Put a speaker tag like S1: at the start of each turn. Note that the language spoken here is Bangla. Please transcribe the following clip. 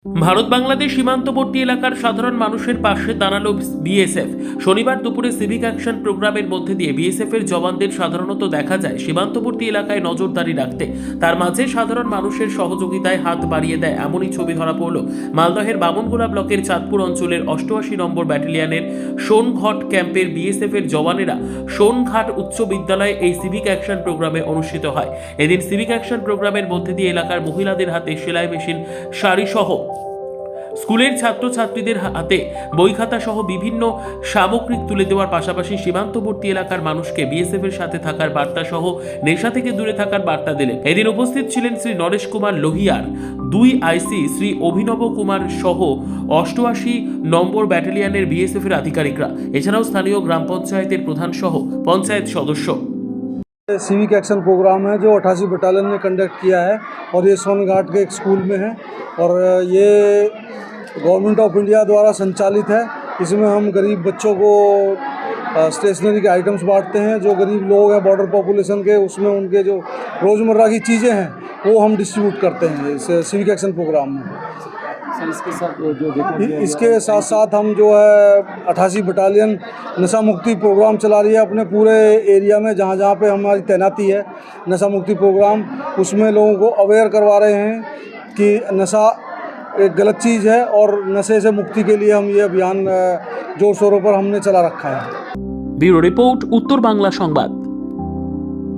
S1: ভারত বাংলাদেশ সীমান্তবর্তী এলাকার সাধারণ মানুষের পাশে দাঁড়ালো বিএসএফ। শনিবার দুপুরে সিভিক অ্যাকশন প্রোগ্রামের মধ্যে দিয়ে বিএসএফ এর জওয়ানদের সাধারণত দেখা যায় সীমান্তবর্তী এলাকায় নজরদারি রাখতে। তার মাঝে সাধারণ মানুষের সহযোগিতায় হাত বাড়িয়ে দেয় এমনই ছবি ধরা পড়ল মালদহের বামনগোলা ব্লকের চাঁদপুর অঞ্চলের 88 নম্বর ব্যাটালিয়নের সোনঘাট ক্যাম্পের বিএসএফ এর জওয়ানেরা সোনঘাট উচ্চ বিদ্যালয়ে এই সিভিক অ্যাকশন প্রোগ্রামে অনুষ্ঠিত হয়। এদিন সিভিক অ্যাকশন প্রোগ্রামের মধ্যে দিয়ে এলাকার মহিলাদের হাতে সেলাই মেশিন, শাড়ি সহ স্কুলের ছাত্রছাত্রীদের হাতে বই খাতা সহ বিভিন্ন সামগ্রিক তুলে দেওয়ার পাশাপাশি সীমান্তবর্তী এলাকার মানুষকে বিএসএফ এর সাথে থাকার বার্তা সহ নেশা থেকে দূরে থাকার বার্তা দিলেন। এদিন উপস্থিত ছিলেন শ্রী নরেশ কুমার লোহিয়ার, 2 আইসি শ্রী অভিনব কুমার সহ 88 নম্বর ব্যাটালিয়নের বিএসএফ এর আধিকারিকরা, এছাড়াও স্থানীয় গ্রাম পঞ্চায়েতের প্রধান সহ পঞ্চায়েত সদস্য।
S2: सिविक एक्शन प्रोग्राम है जो 88 बटालियन ने कंडक्ट किया है और ये सोनघाट के एक स्कूल में है और ये गवर्नमेंट ऑफ इंडिया द्वारा संचालित है। इसमें हम गरीब बच्चों को स्टेशनरी के आइटम्स बांटते हैं। जो गरीब लोग हैं बॉर्डर पॉपुलेशन के, उसमें उनके जो रोज़मर्रा की चीज़ें हैं वो हम डिस्ट्रीब्यूट करते हैं इस सिविक एक्शन प्रोग्राम में। इसके साथ साथ हम जो है 88 बटालियन नशा मुक्ति प्रोग्राम चला रही है अपने पूरे एरिया में। जहाँ जहाँ पे हमारी तैनाती है नशा मुक्ति प्रोग्राम, उसमें लोगों को अवेयर करवा रहे हैं कि नशा एक गलत चीज़ है और नशे से मुक्ति के लिए हम ये अभियान जोर शोरों पर हमने चला रखा है।
S1: ब्यूरो रिपोर्ट, उत्तर बांग्ला संबाद।